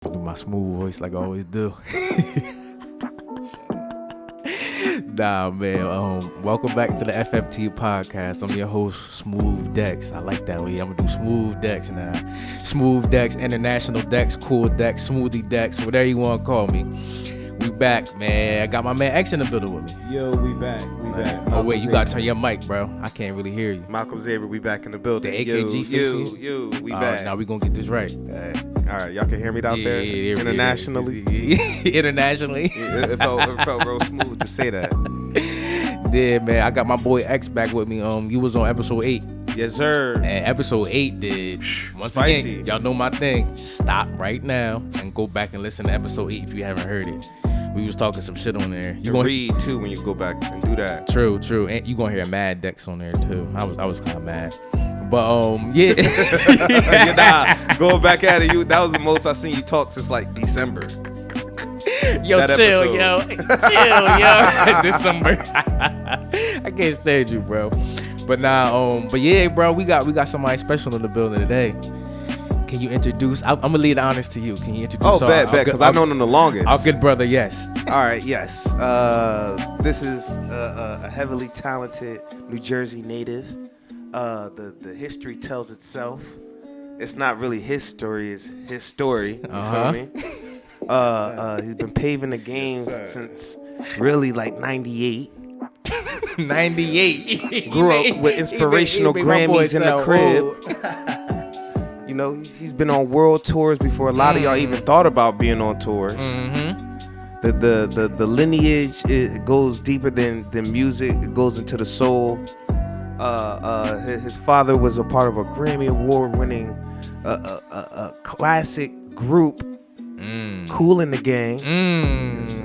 Do my smooth voice like I always do. Nah, man. Welcome back to the FFT podcast. I'm your host, Smooth Dex. I like that way. I'm gonna do Smooth Dex now. Smooth Dex, International Dex, Cool Dex, Smoothie Dex, whatever you want to call me. We back, man. I got my man X in the building with me. Yo, we back. Oh wait, you gotta turn your mic, bro. I can't really hear you. Malcolm Xavier, we back in the building. The AKG fixing. We back. Now we gonna get this right. All right, y'all can hear me down there internationally. Internationally. It felt real smooth to say that. Yeah, man. I got my boy X back with me. You was on episode 8. Yes, sir. And episode 8 did. Once Spicy. again, y'all know my thing. Stop right now and go back and listen to episode 8 if you haven't heard it. We was talking some shit on there. You gonna read too when you go back and do that. True. And you gonna hear Mad Dex on there too. I was kind of mad. But yeah. Going back at it, that was the most I seen you talk since like December. Yo, that chill, yo. December. I can't stand you, bro. But yeah, bro, we got somebody special in the building today. Can you introduce? I'm gonna leave the honors to you. Can you introduce? Oh, bet, because I've known him the longest. Our good brother, yes. All right, yes. This is a heavily talented New Jersey native. The history tells itself. It's not really his story; it's his story. You feel me? He's been paving the game since really like '98. 98. Grew up with inspirational Grammys in the crib. You know, he's been on world tours before a lot of y'all even thought about being on tours. Mm-hmm. The lineage, it goes deeper than music. It goes into the soul. His father was a part of a Grammy Award-winning a classic group, Cool in the Gang. Yes,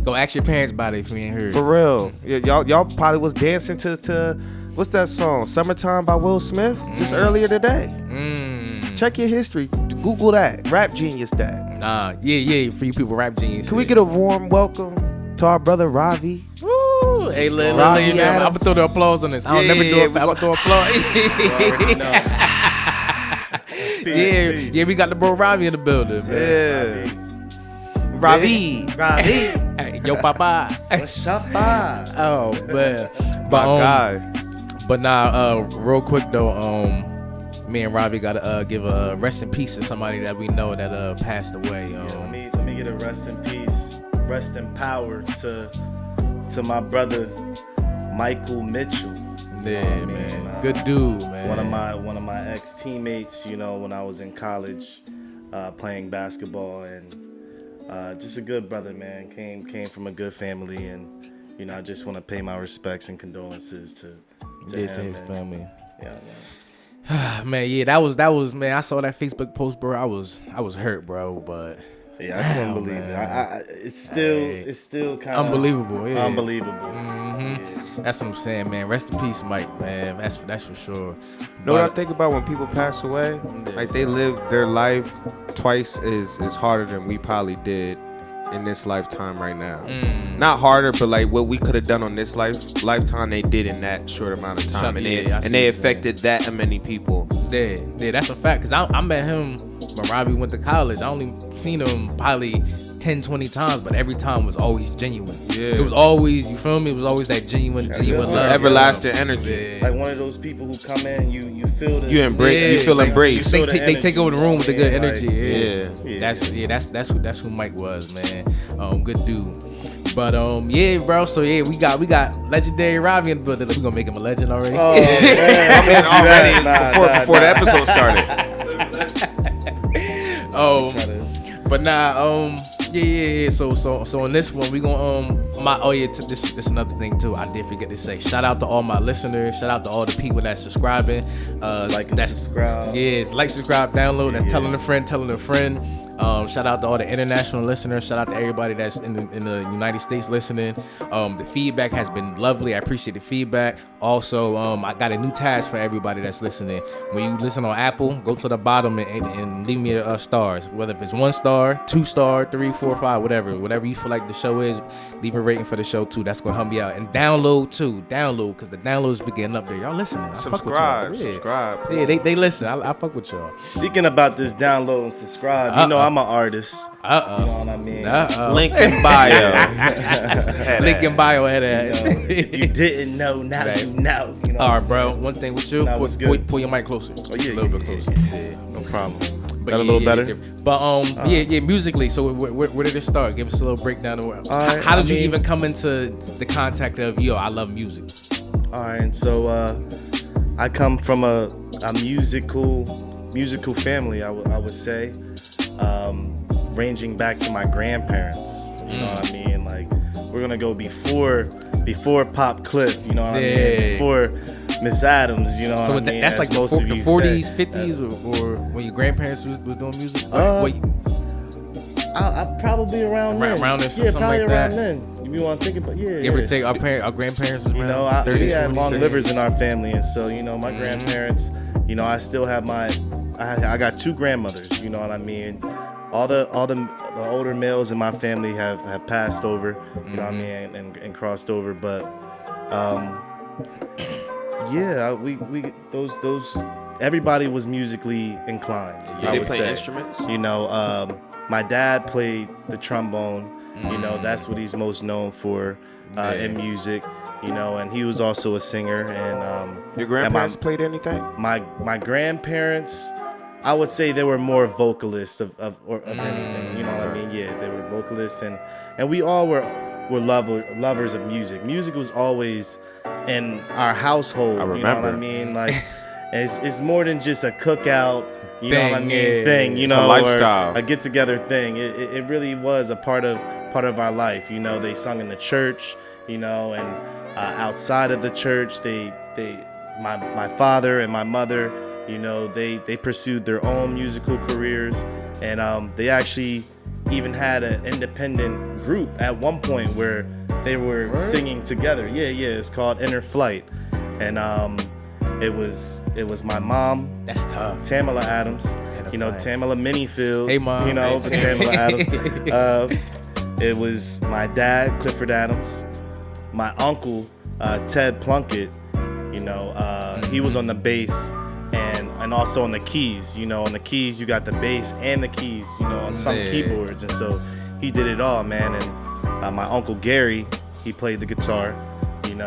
go ask your parents about it if you ain't heard. For real, y'all probably was dancing to what's that song? "Summertime" by Will Smith just earlier today. Check your history. Google that. Rap Genius that. Yeah. For you people, Rap Genius. Can we get a warm welcome to our brother Ravi? Woo! Hey, I'm gonna throw the applause on this. I don't never do it. I'm gonna throw applause. Peace. Yeah, we got the bro Ravi in the building. Yeah. Ravi. Hey, yo, papa. What's up, Oh, man. My guy. But now, real quick though, me and Ravi gotta give a rest in peace to somebody that we know that passed away. Let me get a rest in peace, rest in power to my brother Michael Mitchell. Yeah, man. Good dude, man. One of my ex teammates. You know, when I was in college, playing basketball, and just a good brother, man. Came from a good family, and you know, I just want to pay my respects and condolences to him, to his family. Yeah, man. Man, yeah, that was man. I saw that Facebook post, bro. I was hurt, bro. But yeah, I couldn't believe it. It's still kind of unbelievable. Yeah. Unbelievable. Mm-hmm. Yeah. That's what I'm saying, man. Rest in peace, Mike, man. That's for sure. Know what I think about when people pass away? Like they live their life twice as harder than we probably did in this lifetime right now. Not harder, but like what we could have done on this lifetime, they did in that short amount of time, and they affected that many people. Yeah, that's a fact. Cause I met him when Ravi went to college. I only seen him probably 10-20 times, but every time was always genuine. Yeah, it was always, you feel me? It was always that genuine love, everlasting energy. Yeah. Like one of those people who come in, you feel the, you embrace, you feel embraced. They take over the room with the good energy. Yeah. That's who Mike was, man. Good dude. But yeah, bro. So yeah, we got legendary Ravi in the building. We gonna make him a legend already. Oh, yeah. I'm in already before the episode started. But nah, yeah. So on this one, we gonna this another thing too. I did forget to say. Shout out to all my listeners. Shout out to all the people that's subscribing. Like and subscribe. Yes, like, subscribe, download. That's telling a friend. Shout out to all the international listeners. Shout out to everybody that's in the United States listening. The feedback has been lovely. I appreciate the feedback. Also, I got a new task for everybody that's listening. When you listen on Apple, go to the bottom and leave me stars. Whether if it's 1 star, 2 star, 3, 4, 5, whatever you feel like the show is, leave a rating for the show too. That's gonna help me out. And download because the downloads be getting up there. Y'all listening? Subscribe. Yeah, they listen. I fuck with y'all. Speaking about this download and subscribe, you know, I'm an artist. You know what I mean? Link in bio. Link in bio had that. If you didn't know, now you know. You know all right, bro. One thing with you, pull your mic closer. Oh, yeah, a little bit closer. Yeah. No problem. But Got a little better? But musically. So where did it start? Give us a little breakdown of how did you even come into the contact of I love music? All right, so I come from a musical family. I would say, ranging back to my grandparents. You know what I mean? Like we're gonna go before Pop Cliff. You know what I mean? Before Miss Adams, you know what I mean? That's like the 40s, 50s, or when your grandparents was doing music? I probably around then. Around there, yeah, probably like around that. then. If you want to think about, Give or take, our grandparents was around. You know, 30s, we had 40s, long 60s. livers in our family, and so my grandparents. I still have I got 2 grandmothers. You know what I mean? All the older males in my family have passed over. You know what I mean, and crossed over, but. Yeah, we those everybody was musically inclined. They play instruments. My dad played the trombone. That's what he's most known for in music. And he was also a singer. And your grandparents played anything? My grandparents, I would say they were more vocalists of anything. You know what I mean? Yeah, they were vocalists, and we all were lovers of music. Music was always in our household. I remember. You know what I mean? Like it's more than just a cookout. You know what I mean? Yeah. Thing. It's a lifestyle. Or a get together thing. It really was a part of our life. They sung in the church. And outside of the church, my father and my mother, they pursued their own musical careers, and they actually even had an independent group at one point where they were singing together. Yeah, it's called Inner Flight, and it was my mom. That's tough. Tamala Adams. Tamala Minifield. Hey, Mom. But Tamala Adams. It was my dad, Clifford Adams. My uncle, Ted Plunkett. He was on the bass and also on the keys. On the keys you got the bass and the keys. On some keyboards, and so he did it all, man. And my uncle Gary, he played the guitar. And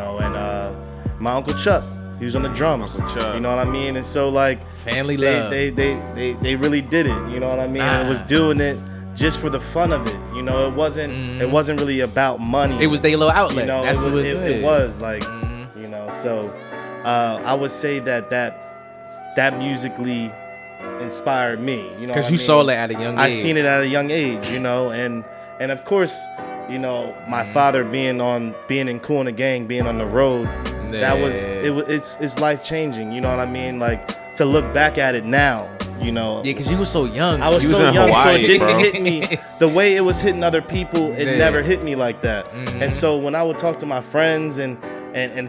my uncle Chuck, he was on the drums. You know what I mean? And so like family love. They really did it. You know what I mean? And it was doing it just for the fun of it. It wasn't really about money. It was their little outlet. That's what it was like. So I would say that musically inspired me. Because you saw it at a young age. I seen it at a young age. And of course, my father being in Kool and the Gang, being on the road, it's life changing. You know what I mean? Like to look back at it now. Yeah, because you were so young. I was so young, Hawaii, so it didn't hit me the way it was hitting other people. It never hit me like that. And so when I would talk to my friends and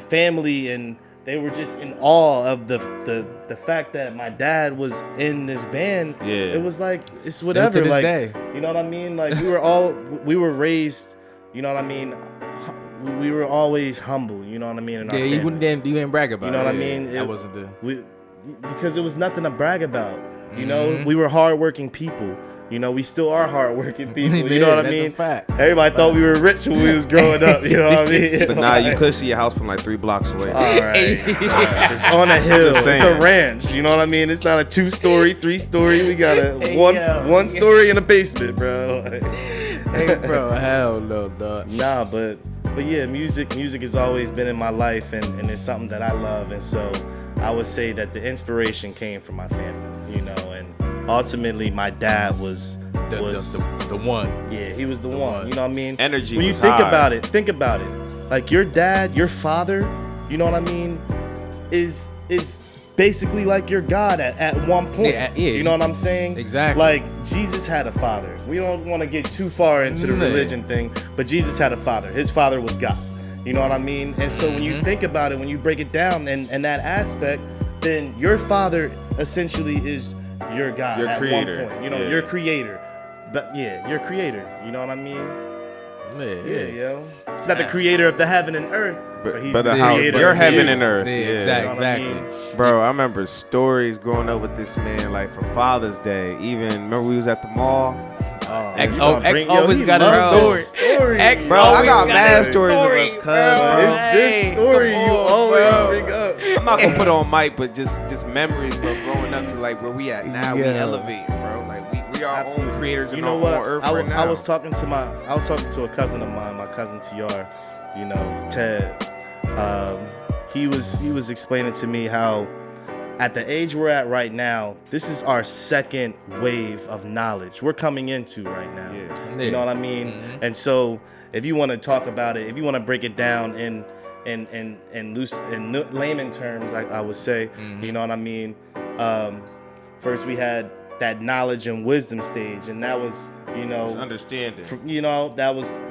family, and they were just in awe of the fact that my dad was in this band. Yeah, it was like it's whatever. Like day. You know what I mean? Like we were raised. You know what I mean? We were always humble. You know what I mean? In our family. You didn't brag about. You know what I mean? That wasn't because it was nothing to brag about. We were hardworking people. We still are hardworking people. You know what I mean? Everybody thought we were rich when we was growing up. You know what I mean? But nah, you could see your house from like 3 blocks away. All right. It's on a hill. It's a ranch. You know what I mean? It's not a 2-story, 3-story. We got a one story in a basement, bro. Hey, bro, hell no, dog. Nah, but yeah, music has always been in my life, and it's something that I love, and so I would say that the inspiration came from my family. And ultimately my dad was the one. Yeah, he was the one. You know what I mean? Energy. When you think about it. Like your dad, your father, you know what I mean, is basically like your God at one point. Yeah. You know what I'm saying? Exactly. Like Jesus had a father. We don't want to get too far into the religion thing, but Jesus had a father. His father was God. You know what I mean? And so when you think about it, when you break it down and that aspect, then your father essentially is your God your at creator. one point. Your creator. But yeah, your creator. You know what I mean? Yeah, yo. He's not the creator of the heaven and earth, but he's the creator your of heaven you. and earth. Exactly. You know what I mean? Bro, I remember stories growing up with this man, like for Father's Day. Even remember we was at the mall. X always got a story. X Bro, I got mad stories of us, cuz. It's this story you always bring up. I'm not gonna put on mic, but just memories, bro. Growing up to like where we at now, we elevating, bro. Like we are our own creators. You know on what? Earth right now. I was talking to a cousin of mine, my cousin TR. You know, Ted. He was explaining to me how, at the age we're at right now, this is our second wave of knowledge we're coming into right now. Yeah. You know what I mean? Mm-hmm. And so, if you want to talk about it, if you want to break it down in layman terms, I would say, you know what I mean? First we had that knowledge and wisdom stage, and that was, you know, understanding. You know, that was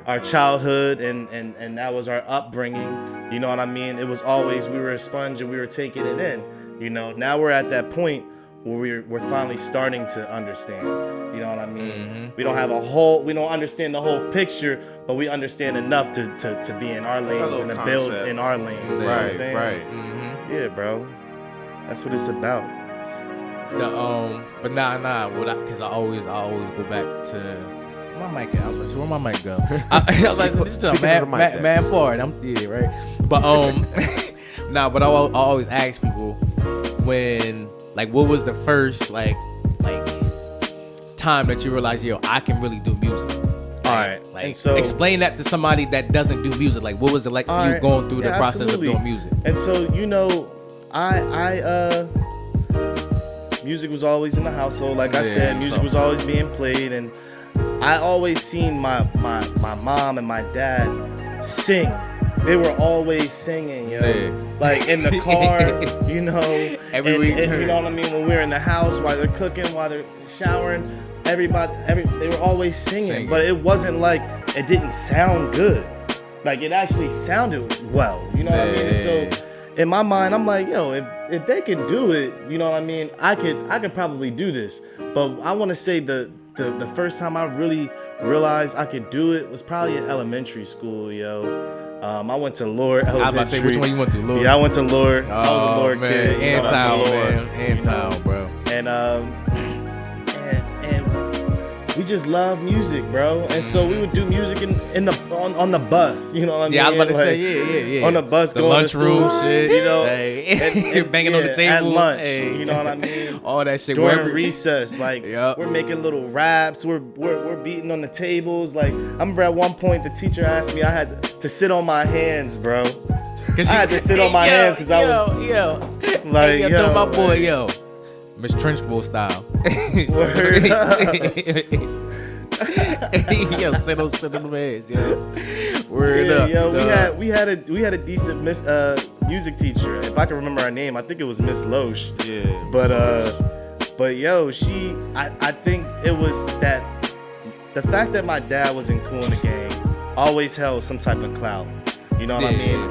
our childhood, and that was our upbringing. You know what I mean? It was always, we were a sponge and we were taking it in. You know, now we're at that point where we're finally starting to understand. You know what I mean? Mm-hmm. We don't understand the whole picture, but we understand enough to be in our lanes and to build in our lanes. You know what I'm saying? Right. Mm-hmm. Yeah, bro. That's what it's about. But because I always go back to my mic. Where my mic go? I was like, this is man forward. Right. But but I always ask people when, like, what was the first like time that you realized, yo, I can really do music. All right. Like, and so explain that to somebody that doesn't do music. Like, what was it like for you going through the process of doing music? And so, you know, I music was always in the household. Like I said, music was always being played, and I always seen my mom and my dad sing. They were always singing, yo. Like in the car, you know. And you know what I mean? When we were in the house, while they're cooking, while they're showering, they were always singing. But it wasn't like it didn't sound good. Like, it actually sounded well. You know what I mean? So in my mind, I'm like, yo, if they can do it, you know what I mean? I could probably do this. But I want to say the first time I really realized I could do it was probably in elementary school, yo. I went to Lord Elementary. I was about to say, which one you went to, Lord? Yeah, I went to Lord. I was a Lord kid. Antown, man. Antown, bro. And we just love music, bro. And so we would do music on the bus. You know what I mean? Yeah, I was about to say, yeah. On the bus, the going lunchroom to school, shit. You know, and banging on the table at lunch. You know what I mean? All that shit. During recess, like we're making little raps. We're beating on the tables. Like, I remember at one point the teacher asked me, I had to sit on my hands, bro. I had to sit on my hands because I was like, yo, my boy, Miss Trenchbull style. Word up. Yo, sit on the heads, yo. Word up. Yo, we had a decent music teacher. If I can remember her name, I think it was Miss Loesch. Yeah. But yo, I think it was that the fact that my dad was in Kool and the Gang always held some type of clout. You know what I mean?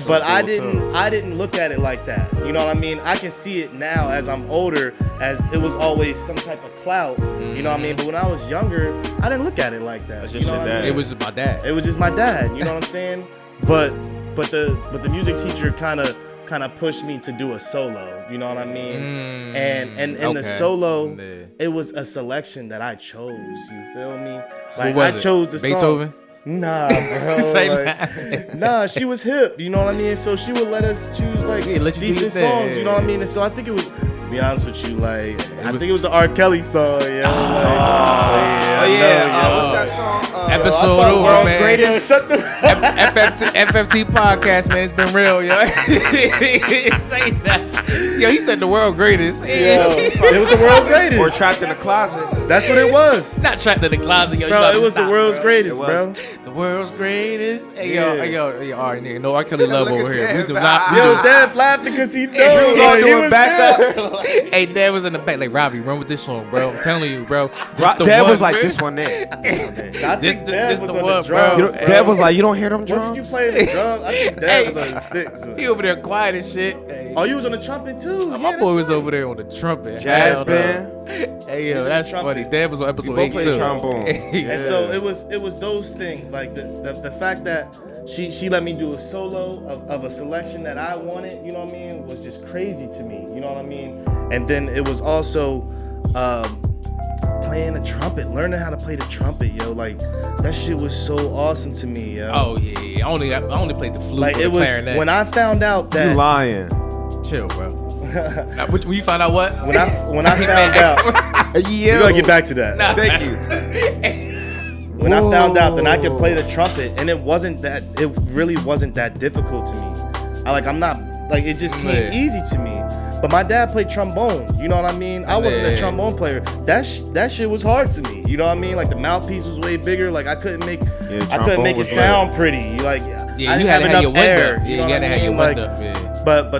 But I didn't look at it like that. You know what I mean? I can see it now as I'm older, as it was always some type of clout. You know what I mean? But when I was younger, I didn't look at it like that. You know what I mean? It was my dad. It was just my dad. You know what I'm saying? But the music teacher kind of pushed me to do a solo. You know what I mean? And the solo, it was a selection that I chose. You feel me? Like, I chose the Beethoven? song. Nah, bro. Nah, she was hip. You know what I mean? So she would let us choose like decent songs. You know what I mean? And so I think it was, to be honest with you, like, I think it was the R. Kelly song. Yeah. What's that song? Episode over, World's man. Greatest. Shut the FFT podcast, man. It's been real, yo. Say that. Yo, he said the world greatest. It was the world greatest. Or Trapped in the Closet. That's what it was. Not trapped in the closet, yo. Bro, it was the world's greatest, bro. The world's greatest. Hey, yo, all right, nigga. No R. Kelly love over here. We do not. Yo, Dad laughing because he knows. He was back up. Hey, Dad was in the back like, Ravi, run with this song, bro. I'm telling you, bro. Dad was like, this one there. I think this was the on one, the drums, bro. Dad was like, you don't hear them drums? Wasn't you playing the drums? I think Dad was on the sticks. He over there quiet and shit. Hey. Oh, you was on the trumpet too? My boy was over there on the trumpet. Jazz Hell band. no. Hey, yo, that's trumpet. funny. Dad was on episode both 8 played too. trombone. And so it was those things, like the fact that she let me do a solo of a selection that I wanted, you know what I mean, was just crazy to me, you know what I mean? And then it was also playing the trumpet, learning how to play the trumpet, yo, like that shit was so awesome to me, yo. Oh yeah. I only played the flute. Like or it the was clarinet. when I found out that You lying. Chill, bro. Now, when you find out what? when I found out, Yeah. we gotta get back to that. Nah. Thank you. When I found out that I could play the trumpet, and it really wasn't that difficult to me. It just came Man. easy to me. But my dad played trombone, you know what I mean? I wasn't a Man. trombone player. That shit was hard to me, you know what I mean? Like the mouthpiece was way bigger. Like I couldn't make trombone it was sound pretty. Like Yeah, I you didn't had to have have your enough window. air. Yeah, You you know had what to I have your mean? Like, window. Yeah. but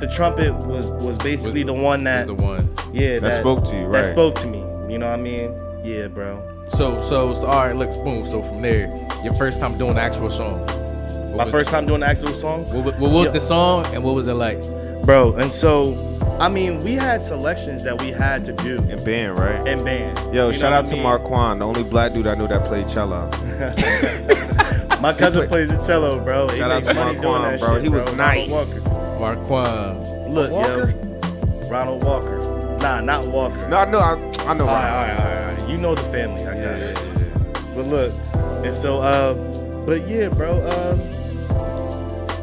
the trumpet was basically the one that The one. that spoke to you, right? That spoke to me. You know what I mean? Yeah, bro. So all right, look, boom. So from there, your first time doing the actual song. My first time doing the actual song. What was the song and what was it like? Bro, and so, I mean, we had selections that we had to do In band, right? in band. Yo, You shout know out what to I mean? Marquand, the only black dude I knew that played cello. My cousin plays the cello, bro. He Shout out makes to money doing Marquand, that bro. shit, He was Ronald nice. Walker. Marquand. Look, Walker? yo. Ronald Walker. Nah, not Walker. No, I know. I know. All right. You know the family. I got it. But look, and so, but yeah, bro.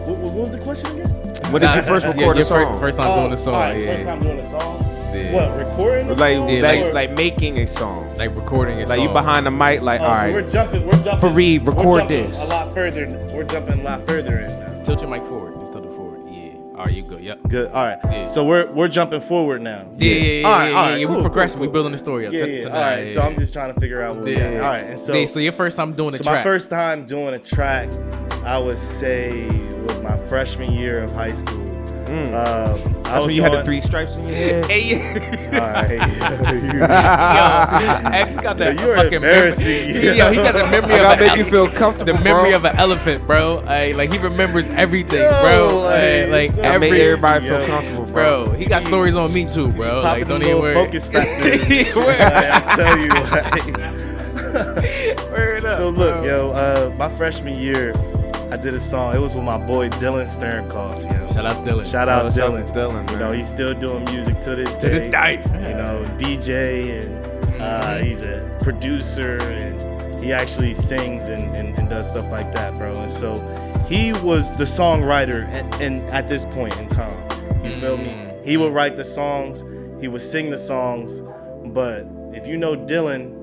What was the question again? When did you first record a song? First time doing the song. All right, yeah. first time doing a song. Yeah. What, recording the song? Like making a song. Like recording it. Like you behind the mic, like, all So right. we're jumping. Fareed, we're record jumping this. A lot further. We're jumping a lot further in now. Tilt your mic forward. Just tilt it forward. Yeah. All right, you good. Yep. Good. All right. Yeah. So we're jumping forward now. Yeah. All right. We're Cool, progressing. cool. We're building the story up. Yeah. All right. So I'm just trying to figure out what we got. All right. And So your first time doing the so track. my first time doing a track, I would say was my freshman year of high school. That's when you had the 3 stripes in your head. Hey, All right. yo, X got that You're fucking embarrassing. Yo, he got the memory I of gotta an make you feel comfortable, the memory bro. of an elephant, bro. Like he remembers everything, Yo, bro. like, Like so I make every everybody yo. feel comfortable, bro. bro. He got stories on me too, bro. Popping Like don't them even little worry. focus factors. Word. I tell you. Like, Word up, so look, bro. yo, my freshman year, I did a song. It was with my boy Dylan Sternkopf, yo. Shout out Dylan. Shout out Shout Dylan. out to Dylan, You man. know, he's still doing music to this day. To this day. You know, DJ and he's a producer and he actually sings and does stuff like that, bro. And so he was the songwriter and at this point in time. You feel me? He would write the songs, he would sing the songs, but if you know Dylan,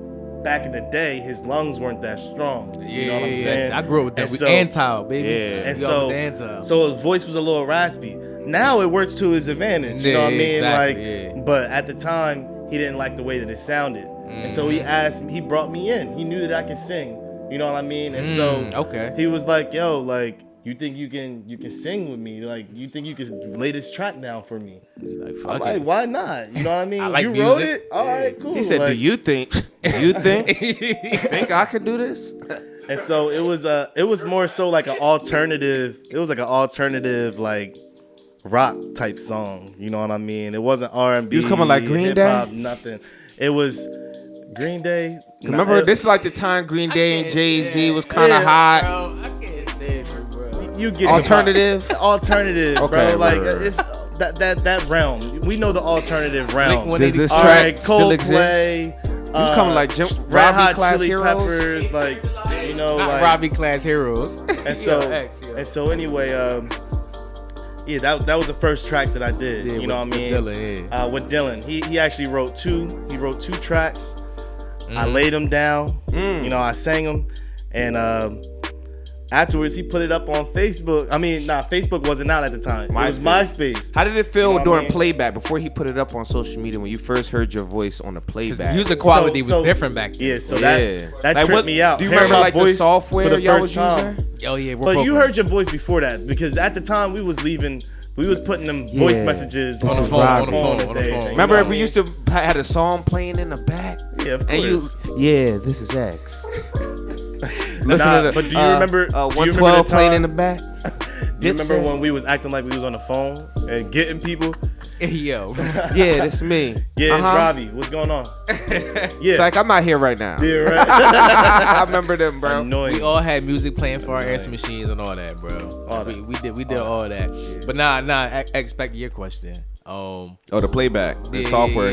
back in the day, his lungs weren't that strong. You know what I'm saying? I grew up with that. And We so- Antil, baby. Yeah. And We all with the Antil. so his voice was a little raspy. Now it works to his advantage. You know what I Yeah, mean? exactly, Like, yeah. but at the time, he didn't like the way that it sounded. And so he brought me in. He knew that I could sing. You know what I mean? And so okay. he was like, yo, like, you think you can sing with me? Like, you think you can lay this track down for me? Like, I'm fuck like, it. why not? You know what I mean? I like you wrote music. it? All right, cool. He said, Like, "Do you think? You think I could do this?" And so it was more so like an alternative. It was like an alternative like rock type song. You know what I mean? It wasn't R&B. You was coming like Green hip-hop, Day? Nothing. It was Green Day. Remember, this is like the time Green Day and Jay-Z was kind of hot. Bro, I can't stand it, bro. You get Alternative? alternative, Okay, bro. Like word. it's that realm. We know the alternative realm. Blink Does this 182. track Alright, still exist? Coldplay. You was coming like Red Ravi Hot class Chili heroes. Peppers, like you know, Not like Robbie class heroes. And so, Yo, X, yo. and so anyway, yeah, that was the first track that I did. Yeah, you know what I mean? with Dylan, yeah. With Dylan, he actually wrote two. He wrote 2 tracks. Mm-hmm. I laid them down. You know, I sang them, and afterwards he put it up on Facebook. I mean, Facebook wasn't out at the time. It was MySpace. How did it feel You know what I during mean? playback before he put it up on social media when you first heard your voice on the playback? Music quality So- was different back then. Yeah, so Yeah. that Like, tripped what- me out. Do you Hearing remember my like the voice software for the y'all first was time. using? Oh yeah, we're But you programmed. heard your voice before that because at the time we was leaving We was putting them voice messages on the phone. Remember, we used to had a song playing in the back. Yeah, of course. And this is X. But do you remember 112 playing in the back? Do you remember when we was acting like we was on the phone and getting people? Yo. Yeah, that's me. Yeah, it's Ravi. What's going on? Yeah. It's like, I'm not here right now. Yeah, right. I remember them, bro. Annoying. We all had music playing for our answer machines and all that, bro. We did all that. Yeah. But nah, expect your question. The playback, the software.